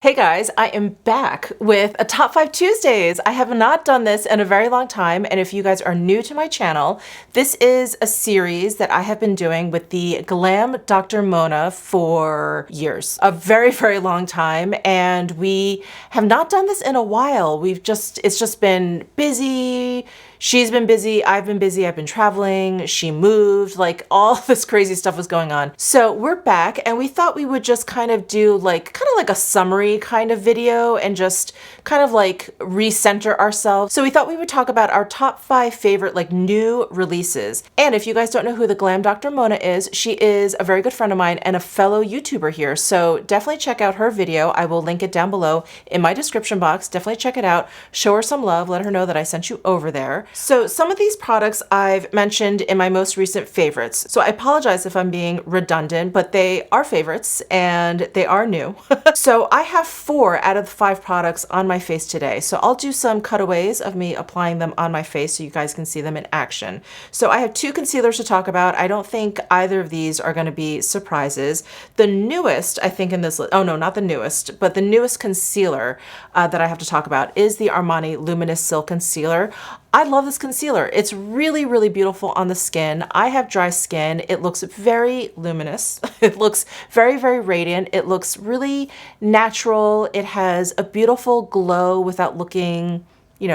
Hey guys, I am back with a Top 5 Tuesdays. I have not done this in a very long time, and if you guys are new to my channel, this is a series that I have been doing with the Glam Dr. Mona for years, a very, very long time, and we have not done this in a while. It's just been busy. She's been busy, I've been traveling, she moved, like all this crazy stuff was going on. So we're back and we thought we would just kind of do like a summary kind of video and just kind of like recenter ourselves. So we thought we would talk about our top 5 favorite like new releases. And if you guys don't know who the Glam Dr. Mona is, she is a very good friend of mine and a fellow YouTuber here. So definitely check out her video. I will link it down below in my description box. Definitely check it out. Show her some love. Let her know that I sent you over there. So some of these products I've mentioned in my most recent favorites. So I apologize if I'm being redundant, but they are favorites and they are new. So I have 4 out of the 5 products on my face today. So I'll do some cutaways of me applying them on my face so you guys can see them in action. So I have 2 concealers to talk about. I don't think either of these are going to be surprises. The newest, I think in this, oh no, not the newest, but the newest concealer that I have to talk about is the Armani Luminous Silk Concealer. I love this concealer. It's really, really beautiful on the skin. I have dry skin. It looks very luminous. It looks very, very radiant. It looks really natural. It has a beautiful glow without looking,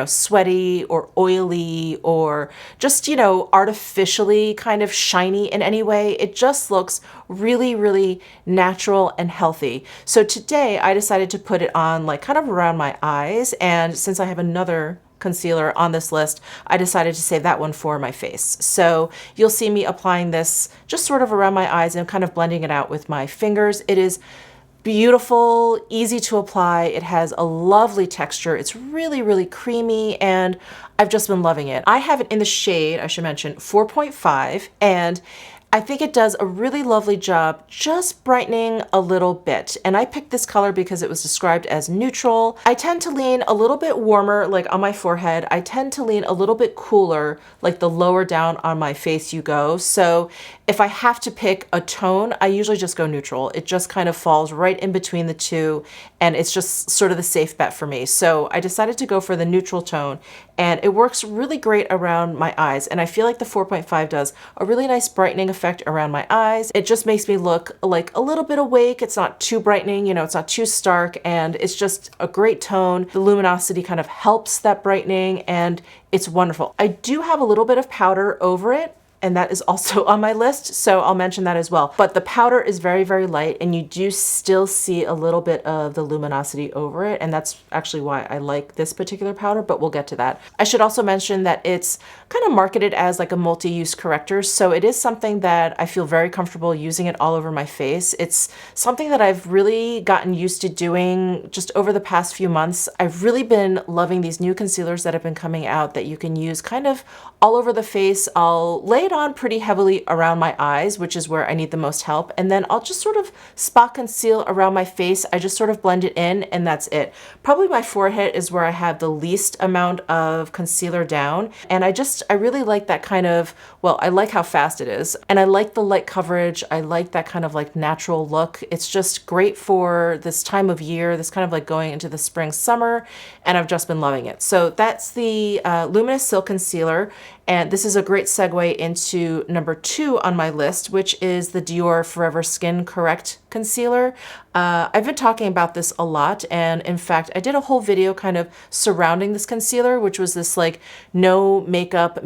sweaty or oily or just, artificially kind of shiny in any way. It just looks really, really natural and healthy. So today I decided to put it on like kind of around my eyes. And since I have another concealer on this list, I decided to save that one for my face. So you'll see me applying this just sort of around my eyes and kind of blending it out with my fingers. It is beautiful, easy to apply. It has a lovely texture. It's really, really creamy and I've just been loving it. I have it in the shade, I should mention, 4.5, and I think it does a really lovely job just brightening a little bit. And I picked this color because it was described as neutral. I tend to lean a little bit warmer, like on my forehead. I tend to lean a little bit cooler, like the lower down on my face you go. So if I have to pick a tone, I usually just go neutral. It just kind of falls right in between the two, and it's just sort of the safe bet for me. So I decided to go for the neutral tone, and it works really great around my eyes. And I feel like the 4.5 does a really nice brightening effect around my eyes. It just makes me look like a little bit awake. It's not too brightening, it's not too stark, and it's just a great tone. The luminosity kind of helps that brightening, and it's wonderful. I do have a little bit of powder over it, and that is also on my list, so I'll mention that as well. But the powder is very, very light, and you do still see a little bit of the luminosity over it, and that's actually why I like this particular powder, but we'll get to that. I should also mention that it's kind of marketed as like a multi-use corrector, so it is something that I feel very comfortable using it all over my face. It's something that I've really gotten used to doing just over the past few months. I've really been loving these new concealers that have been coming out that you can use kind of all over the face. I'll lay it on pretty heavily around my eyes, which is where I need the most help. And then I'll just sort of spot conceal around my face. I just sort of blend it in and that's it. Probably my forehead is where I have the least amount of concealer down. And I really like that kind of, well, I like how fast it is. And I like the light coverage. I like that kind of like natural look. It's just great for this time of year, this kind of like going into the spring, summer, and I've just been loving it. So that's the Luminous Silk Concealer. And this is a great segue into number 2 on my list, which is the Dior Forever Skin Correct Concealer. I've been talking about this a lot, and in fact, I did a whole video kind of surrounding this concealer, which was this like no makeup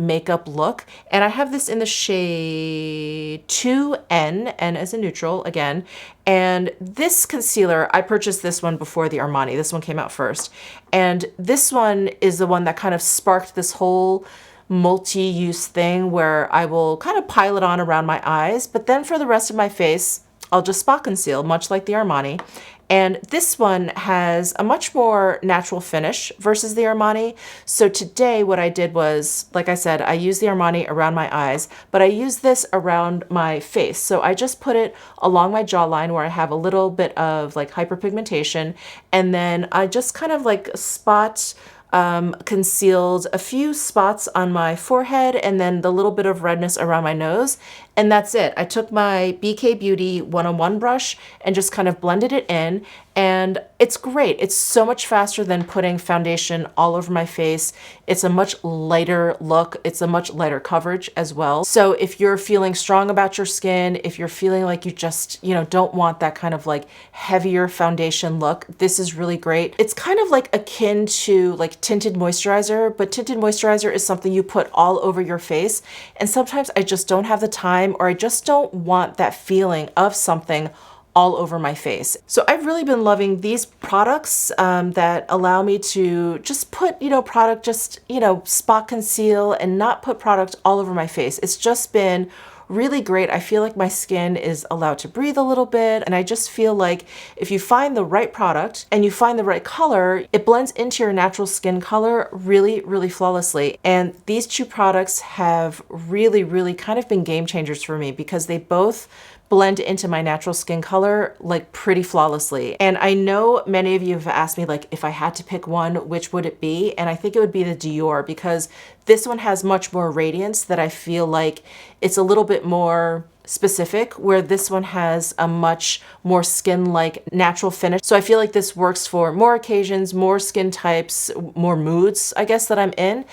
look. And I have this in the shade 2N, N as a neutral again. And this concealer, I purchased this one before the Armani. This one came out first. And this one is the one that kind of sparked this whole multi-use thing where I will kind of pile it on around my eyes, but then for the rest of my face, I'll just spot conceal, much like the Armani. And this one has a much more natural finish versus the Armani. So today what I did was, like I said, I used the Armani around my eyes, but I used this around my face. So I just put it along my jawline where I have a little bit of like hyperpigmentation. And then I just kind of like spot concealed a few spots on my forehead and then the little bit of redness around my nose. And that's it. I took my BK Beauty 101 brush and just kind of blended it in. And it's great. It's so much faster than putting foundation all over my face. It's a much lighter look. It's a much lighter coverage as well. So if you're feeling strong about your skin, if you're feeling like you just, you know, don't want that kind of like heavier foundation look, this is really great. It's kind of like akin to like tinted moisturizer, but tinted moisturizer is something you put all over your face. And sometimes I just don't have the time, or I just don't want that feeling of something all over my face. So I've really been loving these products that allow me to just put, you know, product, just, you know, spot conceal and not put product all over my face. It's just been really great. I feel like my skin is allowed to breathe a little bit. And I just feel like if you find the right product and you find the right color, it blends into your natural skin color really, really flawlessly. And these two products have really, really kind of been game changers for me because they both blend into my natural skin color like pretty flawlessly. And I know many of you have asked me like if I had to pick one, which would it be? And I think it would be the Dior, because this one has much more radiance that I feel like it's a little bit more specific, where this one has a much more skin-like natural finish. So I feel like this works for more occasions, more skin types, more moods, I guess, that I'm in.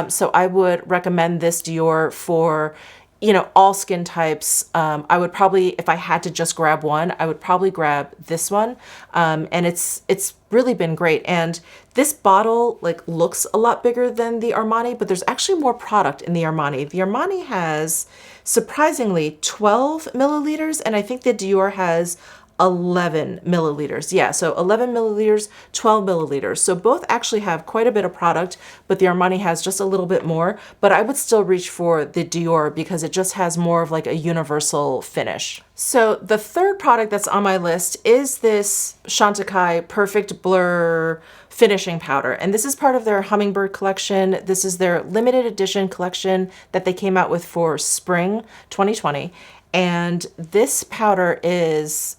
So I would recommend this Dior for, you know, all skin types. I would probably, if I had to just grab one, I would probably grab this one. And it's really been great. And this bottle like looks a lot bigger than the Armani, but there's actually more product in the Armani. The Armani has surprisingly 12 milliliters, and I think the Dior has 11 milliliters. Yeah, so 11 milliliters, 12 milliliters. So both actually have quite a bit of product, but the Armani has just a little bit more. But I would still reach for the Dior because it just has more of like a universal finish. So the third product that's on my list is this Chantecaille Perfect Blur finishing powder. And this is part of their Hummingbird collection. This is their limited edition collection that they came out with for spring 2020. And this powder it's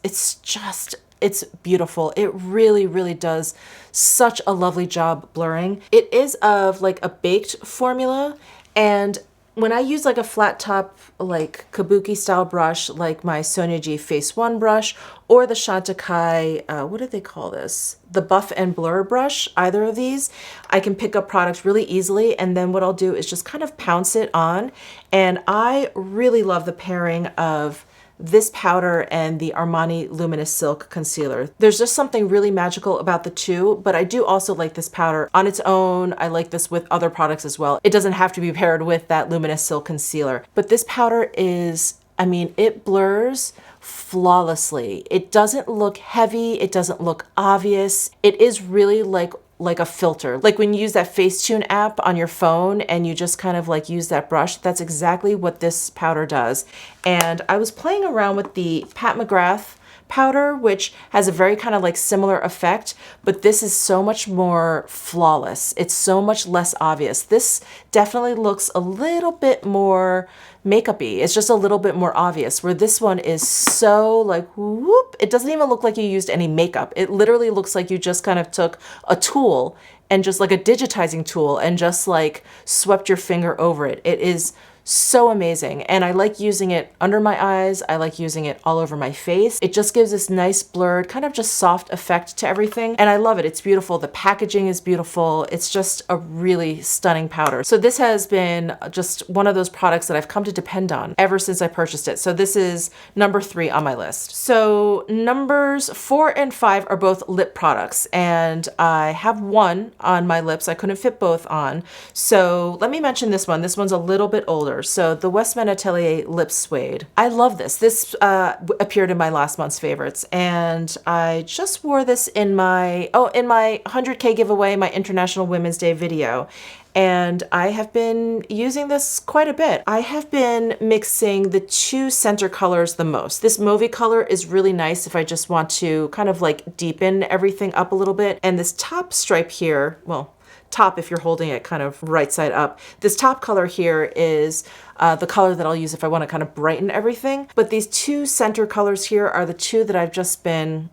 beautiful. It really, really does such a lovely job blurring. It is of like a baked formula. And when I use like a flat top, like kabuki style brush, like my Sonia G Face One brush, or the Chantecaille, what do they call this? The Buff and Blur brush, either of these, I can pick up products really easily. And then what I'll do is just kind of pounce it on. And I really love the pairing of this powder and the Armani Luminous Silk Concealer. There's just something really magical about the two, but I do also like this powder on its own. I like this with other products as well. It doesn't have to be paired with that Luminous Silk Concealer, but this powder is, I mean, it blurs flawlessly. It doesn't look heavy. It doesn't look obvious. It is really like a filter. Like when you use that Facetune app on your phone and you just kind of like use that brush, that's exactly what this powder does. And I was playing around with the Pat McGrath powder, which has a very kind of like similar effect, but this is so much more flawless. It's so much less obvious. This definitely looks a little bit more makeup-y. It's just a little bit more obvious, where this one is so like whoop. It doesn't even look like you used any makeup. It literally looks like you just kind of took a tool and just like a digitizing tool and just like swept your finger over it. It is so amazing. And I like using it under my eyes. I like using it all over my face. It just gives this nice blurred, kind of just soft effect to everything. And I love it. It's beautiful. The packaging is beautiful. It's just a really stunning powder. So this has been just one of those products that I've come to depend on ever since I purchased it. So this is number 3 on my list. So numbers 4 and 5 are both lip products, and I have one on my lips. I couldn't fit both on. So let me mention this one. This one's a little bit older. So the Westman Atelier Lip Suede. I love this. This appeared in my last month's favorites, and I just wore this in my 100K giveaway, my International Women's Day video. And I have been using this quite a bit. I have been mixing the two center colors the most. This mauvey color is really nice if I just want to kind of like deepen everything up a little bit. And this top stripe here, well, top if you're holding it kind of right side up. This top color here is the color that I'll use if I want to kind of brighten everything. But these two center colors here are the two that I've just been,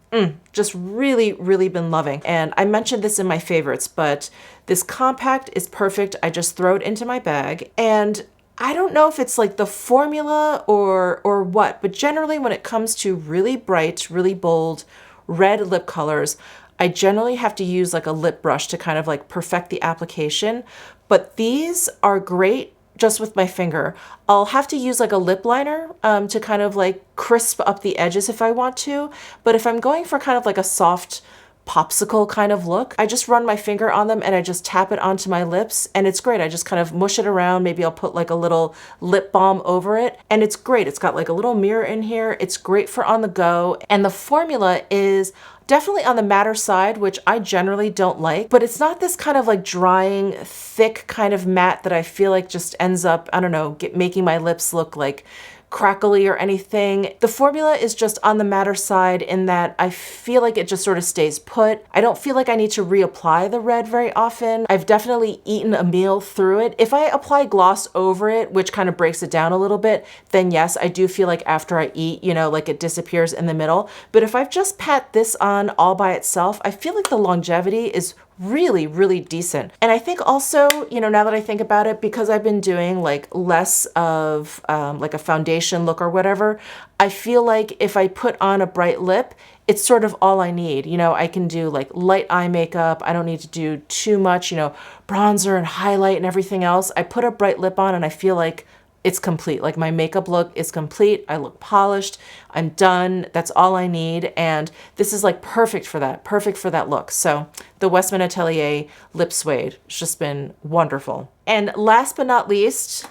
just really, really been loving. And I mentioned this in my favorites, but this compact is perfect. I just throw it into my bag, and I don't know if it's like the formula or what, but generally when it comes to really bright, really bold, red lip colors, I generally have to use like a lip brush to kind of like perfect the application, but these are great just with my finger. I'll have to use like a lip liner to kind of like crisp up the edges if I want to, but if I'm going for kind of like a soft popsicle kind of look, I just run my finger on them and I just tap it onto my lips, and it's great. I just kind of mush it around. Maybe I'll put like a little lip balm over it, and it's great. It's got like a little mirror in here. It's great for on the go, and the formula is definitely on the matter side, which I generally don't like, but it's not this kind of like drying, thick kind of matte that I feel like just ends up, I don't know, making my lips look like crackly or anything. The formula is just on the matter side in that I feel like it just sort of stays put. I don't feel like I need to reapply the red very often. I've definitely eaten a meal through it. If I apply gloss over it, which kind of breaks it down a little bit, then yes, I do feel like after I eat, you know, like it disappears in the middle. But if I've just pat this on all by itself, I feel like the longevity is really, really decent. And I think also, you know, now that I think about it, because I've been doing like less of like a foundation look or whatever, I feel like if I put on a bright lip, it's sort of all I need. You know, I can do like light eye makeup. I don't need to do too much, you know, bronzer and highlight and everything else. I put a bright lip on and I feel like it's complete. Like my makeup look is complete. I look polished. I'm done. That's all I need. And this is like perfect for that look. So the Westman Atelier Lip Suede has just been wonderful. And last but not least,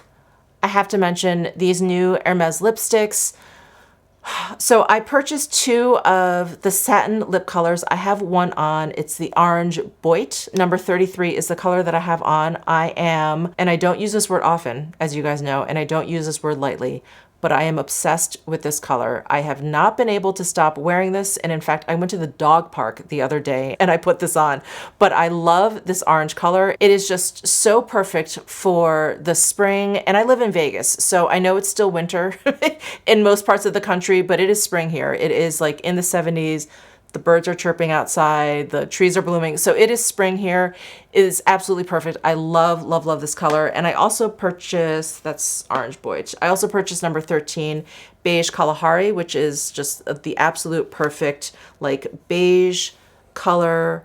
I have to mention these new Hermes lipsticks. So I purchased 2 of the satin lip colors. I have one on. It's the Orange Boit. Number 33 is the color that I have on. And I don't use this word often, as you guys know, and I don't use this word lightly, but I am obsessed with this color. I have not been able to stop wearing this. And in fact, I went to the dog park the other day and I put this on, but I love this orange color. It is just so perfect for the spring. And I live in Vegas, so I know it's still winter in most parts of the country, but it is spring here. It is like in the 70s. The birds are chirping outside, the trees are blooming. So it is spring here. It is absolutely perfect. I love, love, love this color. And I also purchased, that's Orange Boy. I also purchased number 13, Beige Kalahari, which is just the absolute perfect like beige color.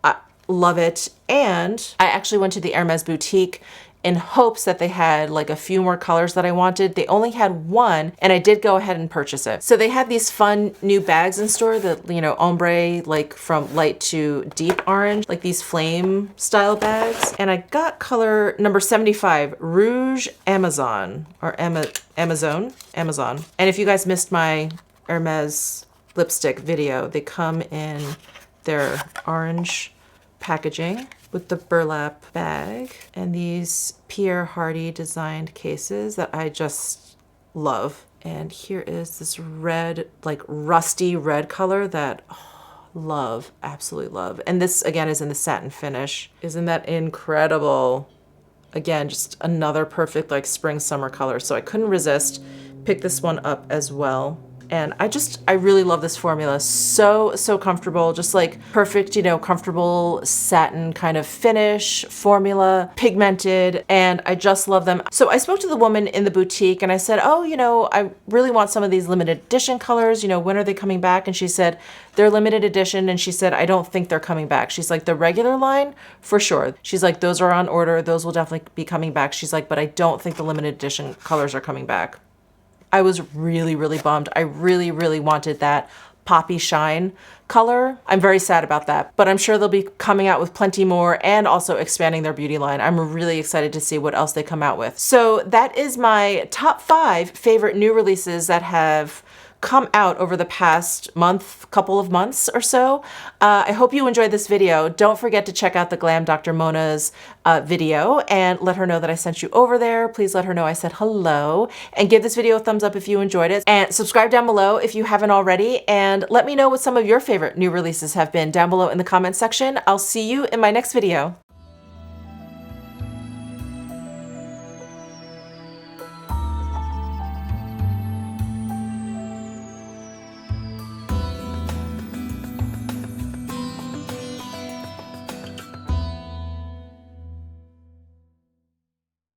I love it. And I actually went to the Hermes boutique in hopes that they had like a few more colors that I wanted. They only had one, and I did go ahead and purchase it. So they had these fun new bags in store that, you know, ombre, like from light to deep orange, like these flame style bags. And I got color number 75, Rouge Amazon, or Amazon. And if you guys missed my Hermes lipstick video, they come in their orange packaging with the burlap bag and these Pierre Hardy designed cases that I just love. And here is this red, like rusty red color that love, absolutely love. And this again is in the satin finish. Isn't that incredible? Again, just another perfect like spring summer color. So I couldn't resist, pick this one up as well. And I really love this formula. So, so comfortable, just like perfect, you know, comfortable satin kind of finish formula, pigmented, and I just love them. So I spoke to the woman in the boutique and I said, oh, you know, I really want some of these limited edition colors, you know, when are they coming back? And she said, they're limited edition. And she said, I don't think they're coming back. She's like, the regular line, for sure. She's like, those are on order. Those will definitely be coming back. She's like, but I don't think the limited edition colors are coming back. I was really, really bummed. I really, really wanted that poppy shine color. I'm very sad about that, but I'm sure they'll be coming out with plenty more and also expanding their beauty line. I'm really excited to see what else they come out with. So that is my top 5 favorite new releases that have come out over the past couple of months or so. I hope you enjoyed this video. Don't forget to check out the Glam Dr. Mona's video and let her know that I sent you over there. Please let her know I said hello, and give this video a thumbs up if you enjoyed it, and subscribe down below if you haven't already, and let me know what some of your favorite new releases have been down below in the comments section. I'll see you in my next video.